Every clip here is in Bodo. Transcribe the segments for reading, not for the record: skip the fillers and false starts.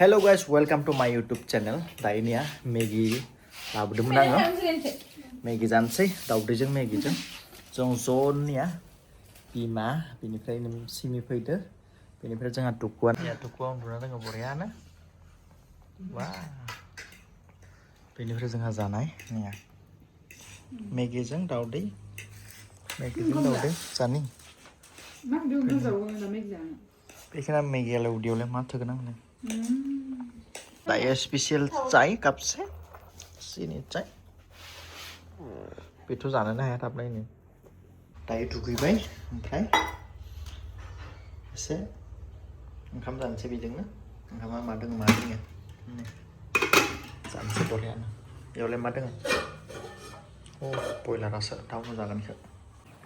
Hello guys, welcome to my YouTube channel. दा ini ya Maggi लाबोदोंमोन आङो. Maggi जानोसै दाउदैजों Maggiजों. जों ज'नि ya बिमा बिनिफ्राय सिमि फैदो. बेनिफ्राय जोंहा टुकुआ उन्दुना दङ बरियानो. वाह. बेनिफ्राय जोंहा जानाय निया. Maggiजों दाउदै. Maggiजों दाउदै जानि. मा बेयाव जावो ना Maggi जानो? बेखिना Maggiयालाय उदैयावलाय मा थोगोन आंनो. दायो स्पेशल चाय कापसे सिनि चाय बेथ' जानोनो हाया थाबलायनो दायो दुगैबाय ओमफ्राय एसे ओंखाम जानोसै बेजोंनो ओंखामा मा दङ मा दङ जानोसै बरियानो बेयावलाय मा दङ अ बयलारासो दाउ जागोनखो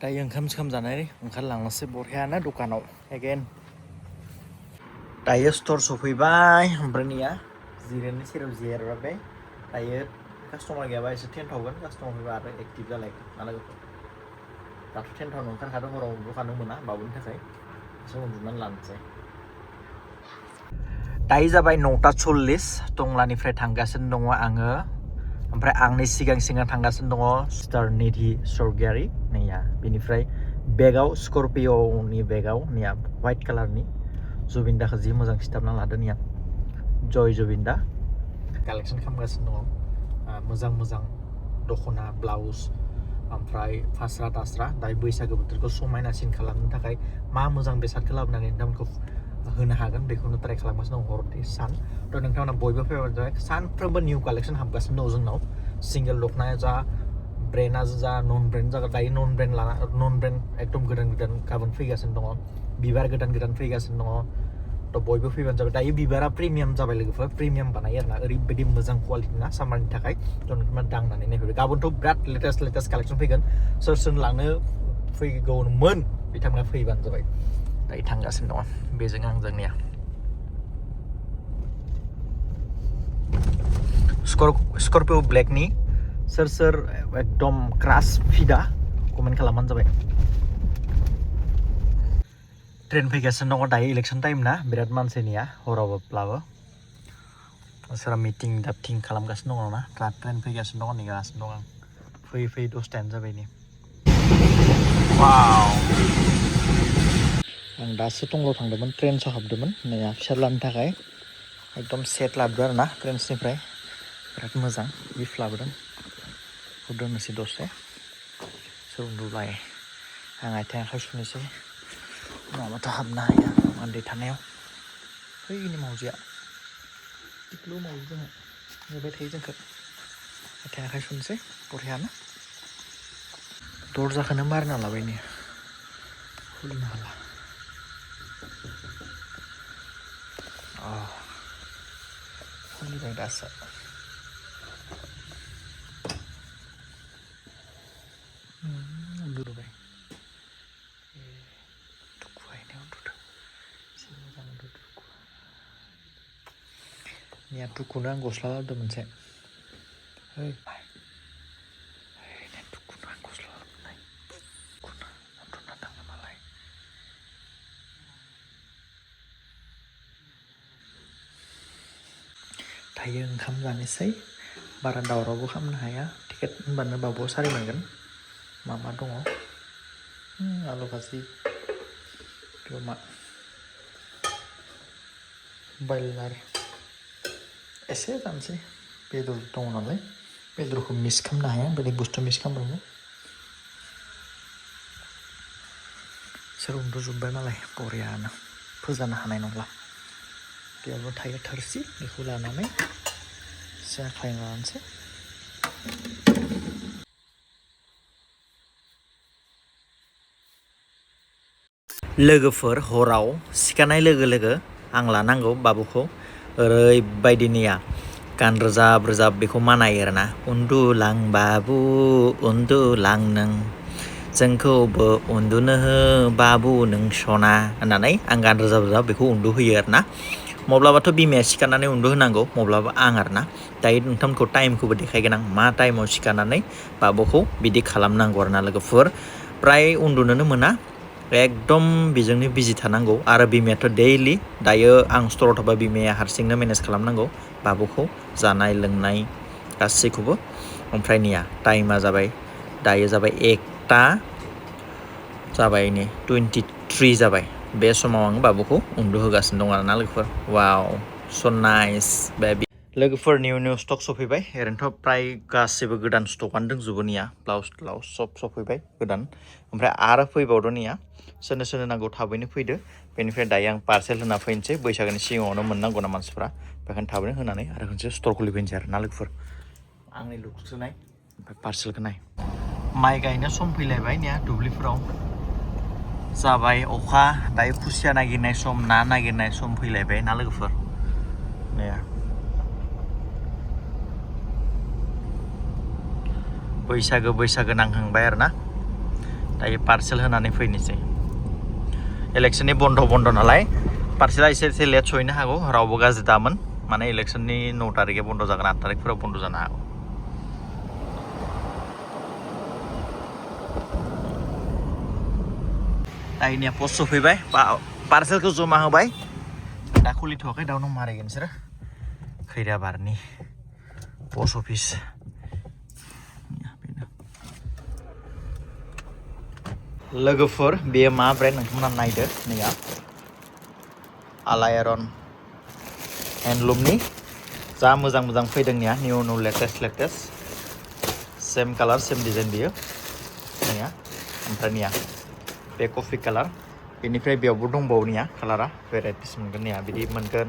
दायो ओंखाम जानानै ओंखारलांनोसै बरियानो दखानाव एगेन दायो स्टोर सफैबाय ओमफ्रायनिया जिरायनो सेराव जिरायबाय दायो कास्टमार गैयाबा एसे टेन्थावगोन कास्टमार फैबा आरो एक्टिभ जालायगोन मालायफोर दाथ' टेन्थावनो ओंखारखादों हराव दखानाव मोना बाबुनि थाखाय एसे उन्दुनानै लानोसै दायो जाबाय 9:40 टंलानिफ्राय थांगासिनो दङ आङो ओमफ्राय आंनि सिगां थांगासिनो दङ सिस्टार निधि स्वर्गियारि नैया बेनिफ्राय बेगाव स्कर्पिय'नि बेगाव नैया व्हाइट कालारनि जुबिन्दाखौ जि मोजां खिथाबना लादों निया जय जुबिन्दा कालेक्सन खालामगासिनो दङ मोजां दख'ना ब्लाउस ओमफ्राय फास्रा तास्रा दायो बैसागो बोथोरखौ समायनासिन खालामनो थाखाय मा मोजां बेसादखौ लाबोनानै नोंथांमोनखौ होनो हागोन बेखौनो ट्राइ खालामगासिनो दं हरनि सान थ' नोंथांमोना बयबो फैबानो जाबाय सानफ्रोमबो निउ कालेक्सन हाबगासिनो दं जोंनाव सिंगेल दख'नाया जा ब्रेन्डआ जा नन ब्रेन्ड जागोन दायो नन ब्रेन्ड एकदम गोदान गाबोन फैगासिनो दङ बिबार गोदान फैगासिनो दङ थ' बयबो फैबानो जाबाय दायो बिबारा प्रिमियाम जाबाय लोगोफोर प्रिमियाम बानायो आरोना ओरैबायदि मोजां क्वालिटि ना सामारनि थाखाय थ' नोंथांमोना दांनानै नायफैबाय गाबोनथ' बिराद लेटेस्ट कालेक्सन फैगोन सोर लांनो फैगौमोन बिथांमोना फैबानो जाबाय दायो थांगासिनो दङ बेजों आंजोंनिया स्कर्पिय' ब्लेकनि सोर एकदम क्रास फिदा कमेन्ट खालामबानो जाबाय ट्रेन फैगासिनो दङ दायो इलेक्सन टाइम ना बिराद मानसिनिया हरावब्लाबो सोरबा मिटिं दाबथिं खालामगासिनो दङ ना ट्रेन फैगासिनो दङ नेगासिनो दं आं फैयै 10टायानो जाबाय नि वाव आं दासो टंलायाव थांदोंमोन ट्रेनसो हाबदोंमोन नै फिसाज्लानि थाखाय एकदम सेट लाबोदों आरो ना ट्रेन्सनिफ्राय बिराद मोजां गिफ्ट लाबोदों दोननोसै दसे सोर उन्दुबाय आं आथिं आखाइ सुनोसै नङाबाथ' हाबनो हाया उन्दै थानायाव फैनि मावजिया टिक्लु मावजि जोंहा नेबाय थायो जोंखौ आथिं आखाइ सुनोसै बरियानो दरजाखौनो मारिना लाबाय नै खुलिनो हाला खुलिबाय दासो उन्दुबाय टुकुनो आं गस्ला लाबोदों मोनसे टुकुनो आं गस्ला लाबोनाय उन्दुना थाङो मालाय दायो ओंखाम जानोसै बारा दावरावबो खालामनो हाया टिकेट होनबानो बावबो सारि मोनगोन मा दङ आलु भाजि अमा बयलार एसे जानोसै बेदर दङ नालाय बेदरखौ मिस खालामनो हाया बेलेग बुस्थु मिस खालामबाबो सोर उन्दुजोब्बाय मालाय बरियानो फोजानो हानाय नंला बेयावबो थायो थोरसि बेखौ लानानै एसे आखाइ लानोसै लोगोफोर हराव सिखारनाय लोगो आं लानांगौ बाबुखौ ओरैबायदि निया गान रोजाब बेखौ मानायो आरोना उन्दुलां बाबु उन्दुलां नों जोंखौबो उन्दुनो हो बाबु नों सना होननानै आं गान रोजाब बेखौ उन्दुहोयो आरोना माब्लाबाथ' बिमाया सिखारनानै उन्दुहोनांगौ माब्लाबा आं आरोना दायो नोंथांमोनखौ टाइमखौबो देखायगोन आं मा टाइमाव सिखारनानै बाबुखौ बिदि खालामनांगौ आरोना लोगोफोर प्राय उन्दुनोनो मोना एकदम बेजोंनो बिजि थानांगौ आरो बिमायाथ' दैलि दायो आं स्टराव थाबा बिमाया हारसिंनो मेनेज खालामनांगौ बाबुखौ जानाय लोंनाय गासैखौबो ओमफ्राय निया टाइमा जाबाय दायो जाबाय 1टा जाबाय नै 23 जाबाय बे समाव आं बाबुखौ उन्दुहोगासिनो दं आरोना लोगोफोर वाव स' नाइस बेबि लोगोफोर निउ स्टक सफैबाय ओरैनोथ' प्राय गासैबो गोदान स्टकआनो दंजोबो निया ब्लाउस सब सफैबाय गोदान ओमफ्राय आरो फैबावदो निया सोरनो नांगौ थाबैनो फैदो बेनिफ्राय दायो आं पार्सेल होना फैनोसै बैसागोनि सिगाङावनो मोननांगौ ना मानसिफ्रा बेखायनो थाबैनो होनानै आरो खनसे स्ट'र खुलिफैनोसै आरो ना लोगोफोर आंनि लुक्सखौ नाय ओमफ्राय पार्सेलखौ नाय माइ गायनो सम फैलायबाय निया दुब्लिफोराव जाबाय अखा दायो खुसिया नागिरनाय सम ना नागिरनाय सम फैलायबाय ना लोगोफोर निया बैसागो नांहांबाय आरो ना दायो पार्सेल होनानै फैनोसै इलेक्सननि बन्द' नालाय पार्सेला एसे लेट सहैनो हागौ रावबो गाज्रि दामोन माने इलेक्सननि 9 तारिखै बन्द' जागोन 8 तारिखफोराव बन्द' जानो हागौ दायोनिया पस्ट सफैबाय पार्सेलखौ जमा होबाय दा खुलिथ'वाखै दाउनाव मारिगोन बिसोरो खैराबारनि पस्ट अफिस लोगोफोर बेयो मा ब्रेन्ड नोंथांमोना नायदो नैया आलायारन हेन्डलुमनि जा मोजां फैदों निया निउ लेटेस्ट सेम कालार सेम डिजाइन बियो नैया ओमफ्राय निया बे कफि कालार बेनिफ्राय बेयावबो दंबावो निया कालारा भेराइटिस मोनगोन निया बिदि मोनगोन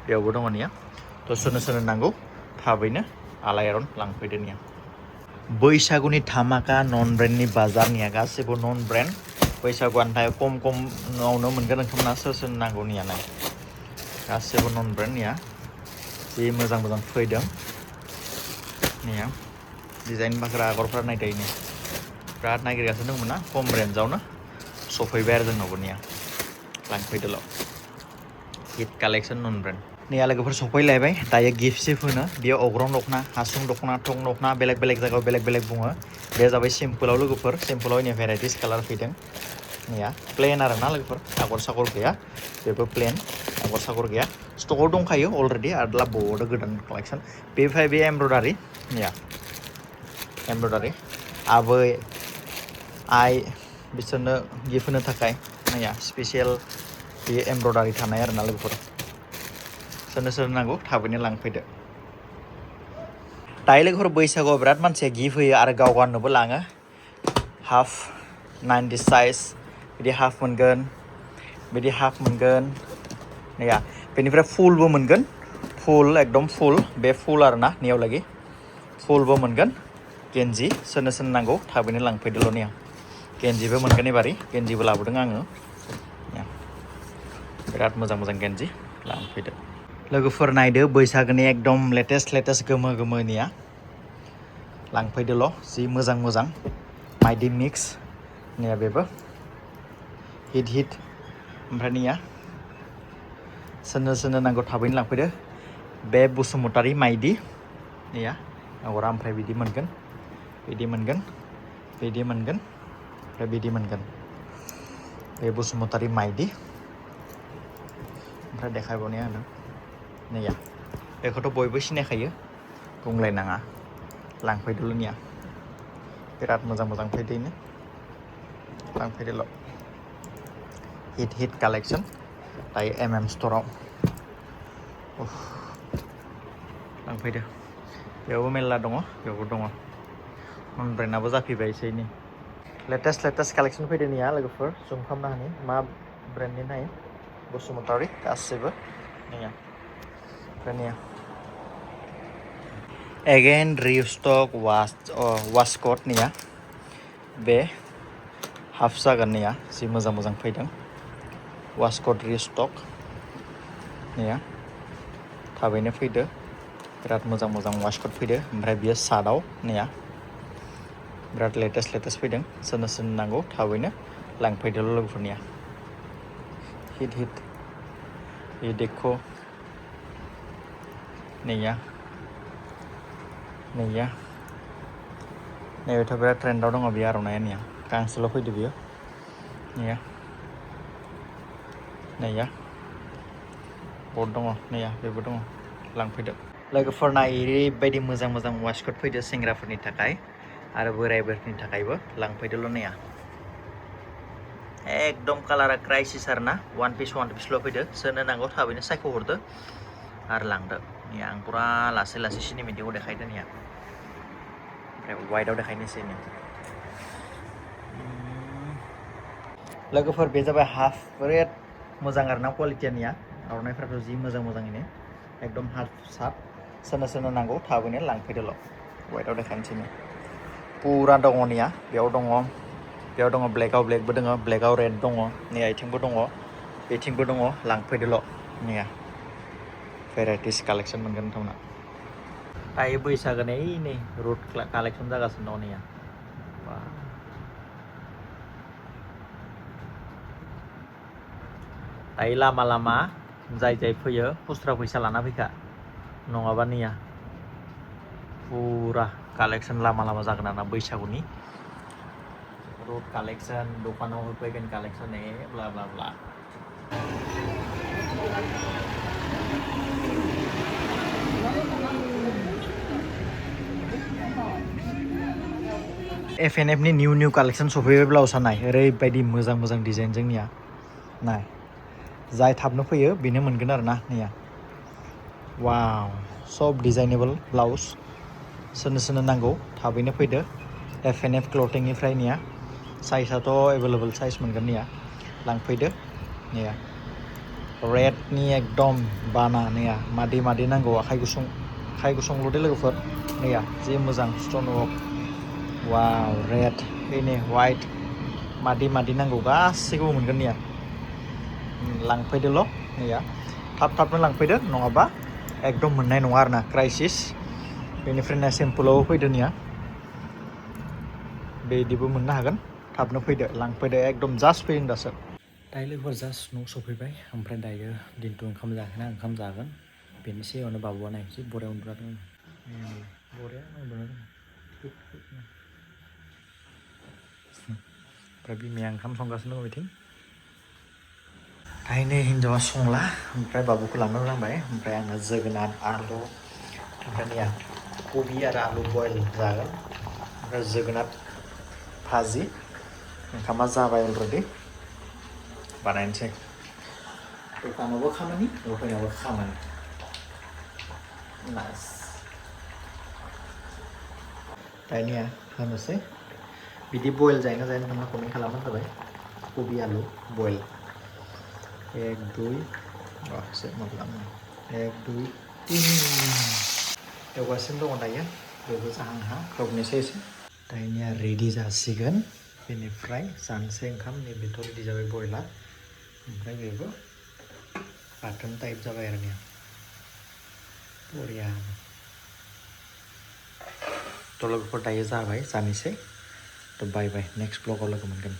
बेयावबो दङ निया थ' सोरनो नांगौ थाबैनो आलायारन लांफैदो निया बैसागुनि धामाका नन ब्रेन्डनि बाजारनिया गासैबो नन ब्रेन्ड बैसागुआनो खमावनो मोनगोन नोंथांमोना सोर नांगौ निया नाय गासैबो नन ब्रेन्डनिया जि मोजां फैदों निया डिजाइन बाग्रा आगरफ्रा नायदायनो बिराद नागिरगासिनो दंमोन ना खम रेन्जआवनो सफैबाय आरो जोंनावबो निया लांफैदोल' हिट कालेक्सन नन ब्रेन्ड निया लोगोफोर सफैलायबाय दायो गिफ्ट होनो बेयो अग्रं दख'ना हासुं दख'ना थं दख'ना बेलेग जायगायाव बेलेग बुङो बे जाबाय सिम्पोलाव लोगोफोर सिम्पोलाव निया भेराइटिस कालार फैदों निया प्लेन आरो ना लोगोफोर आगर सागर गैया बेबो प्लेन आगर सागर गैया स्टकआव दंखायो अलरेडि आरो लाबोबावदो गोदान कालेक्सन बेनिफ्राय बे एमब्रयडारि निया एमब्रयडारि आबै आइ बिसोरनो गिफ्ट होनो थाखाय नाया स्पेसियेल बे एमब्रयडारि थानाय आरो ना लोगोफोर सोरनो नांगौ थाबैनो लांफैदो दायो लोगोफोर बैसागुआव बिराद मानसिया गिफ्ट होयो आरो गाव गाननोबो लाङो हाफ 90 साइज बिदि हाफ मोनगोन नैया बेनिफ्राय फुलबो मोनगोन फुल एकदम फुल बे फुल आरो ना नियाव लागि फुलबो मोनगोन गेन्जि सोरनो नांगौ थाबैनो लांफैदोल' निया गेन्जिबो मोनगोन एबारि गेन्जिबो लाबोदों आङो बिराद मोजां गेन्जि लांफैदो लोगोफोर नायदो बैसागोनि एकदम लेटेस्ट गोमोनिया लांफैदोल' जि मोजां माइदि मिक्स निया बेबो हिट ओमफ्राय निया सोरनो नांगौ थाबैनो लांफैदो बे बसुमतारी माइदि निया आगरा ओमफ्राय बिदि मोनगोन ओमफ्राय बिदि मोनगोन बे बसुमतारी माइदि ओमफ्राय देखायबावनाया होनदों नैया बेखौथ' बयबो सिनायखायो बुंलायनाङा लांफैदोल' निया बिराद मोजां फैदोनो लांफैदोल' हिट कालेक्सन दायो MM स्ट'राव लांफैदो बेयावबो मेरला दङ नन ब्रेन्डआबो जाफैबाय एसेनि लेटेस्ट कालेक्सन फैदों निया लोगोफोर जुम खालामनो हानि मा ब्रेन्डनि नाय बसुमतारी गासैबो निया एगेन रिस्टक वास्कट निया बे हाफ जागोन निया जि मोजां फैदों वास्कट रिस्टक निया थाबैनो फैदो बिराद मोजां वास्कट फैदो ओमफ्राय बियो सादाव निया बिराद लेटेस्ट फैदों सोरनो नांगौ थाबैनो लांफैदोल' लोगोफोरनिया हिट ये देखो नैया नैबेथ' बिराद ट्रेन्डआव दङ बेयो आर'नाइया नैया गांसेल' फैदो बियो नैया नैया बहुद दङ नैया बेबो दङ लांफैदो लोगोफोरना ओरैबायदि मोजां मोजां वासकट फैदो सेंग्राफोरनि थाखाय आरो बोराइफोरनि थाखायबो लांफैदोल' नैया एकदम कालारा क्राइसिस आरो ना वान पिसल' फैदो सोरनो नांगौ थाबैनो सायख'हरदो आरो लांदो नैया आं पुरा लासै लासै सिनेमेटिकआव देखायदो नैया ओमफ्राय वाइटआव देखायनोसै नै लोगोफोर बे जाबाय हाफ रेट मोजां आरो ना क्वालिटिनिया आर'नाइफ्राथ' जि मोजां मोजाङैनो एकदम हाफ साफ सोरनो नांगौ थाबैनो लांफैदोल' वाइटआव देखायनोसै नै पुरा दङ नैया बेयाव दङ ब्लेकआव ब्लेकबो दङ ब्लेकआव रेड दङ नै आथिंबो दङ बेथिंबो दङ लांफैदोल' नैया भेराइटिस कालेक्सन मोनगोन नोंथांमोना दायो बैसागोनि नै रुट कालेक्सन जागासिनो दङ नैया दायो लामा लामा जाय फैयो खुस्रा फैसा लाना फैखा नङाबा नैया पुरा कालेक्सन लामा लामा जागोन आरोना बैसागुनि रुट कालेक्सन दखानाव होफैगोन कालेक्सन ब्ला ब्ला ब्ला FNF नि निउ कालेक्सन सफैबाय ब्लाउसआ नाय ओरैबायदि मोजां मोजां डिजाइन जोंनिया नाय जाय थाबनो फैयो बेनो मोनगोन आरो ना नैया वाव सब डिजाइनेबल ब्लाउस सोरनो नांगौ थाबैनो फैदो FNF क्लथिंनिफ्राय नैया साइजआथ' एभेलेबल साइज मोनगोन नैया लांफैदो नैया रेडनि एकदम बाना नैया मादि नांगौ आखाइ गुसुंल' दे लोगोफोर नैया जि मोजां स्टन वर्क वाव रेड बेनो वाइट मादि नांगौ गासैखौबो मोनगोन नैया लांफैदोल' नैया थाबनो लांफैदो नङाबा एकदम मोननाय नङा आरो ना क्राइसिस बेनिफ्राय ना सिम्पोलाव फैदो नैया बेदिबो मोननो हागोन थाबनो फैदो लांफैदो एकदम जास्ट फैदों दासो दायो लोगोफोर जास्ट न' सफैबाय ओमफ्राय दायो दिनथु ओंखाम जागोन ओंखाम जागोन बेनि सिगाङावनो बाबुआ नायनोसै बरिया उन्दुना दङ बरिया उन्दुना दङ ओमफ्राय बिमाया ओंखाम संगासिनो दङ बिथिं दायो नै हिन्जावा संला ओमफ्राय बाबुखौ लांनो नांबाय ओमफ्राय आङो जोगोनार आलु ओमफ्राय नैया कबि आरो आलु बयल जागोन ओमफ्राय जोगोनार भाजि ओंखामा जाबाय अलरेडि बानायनोसै दखानावबो खामानि न'आव फैनायावबो खामानि नाइस दानिया होनोसै बिदि बयल जायोना जाया नोंथांमोना कमेन्ट खालामबानो जाबाय कबि आलु बयल एक दुइ से माब्लाबा एक दुइ तिन एवगासिनो दङ दायो बेबो जाहांहा खोबनोसै एसे दानिया रेडि जासिगोन बेनिफ्राय जानोसै ओंखाम नैबेथ' रेडि जाबाय बयला ओमफ्राय बेबो बाथोन टाइप जाबाय आरो निया बरिया थ' लोगोफोर दायो जाबाय जानोसै थ' बाय नेक्स्ट ब्लगाव लोगो मोनगोन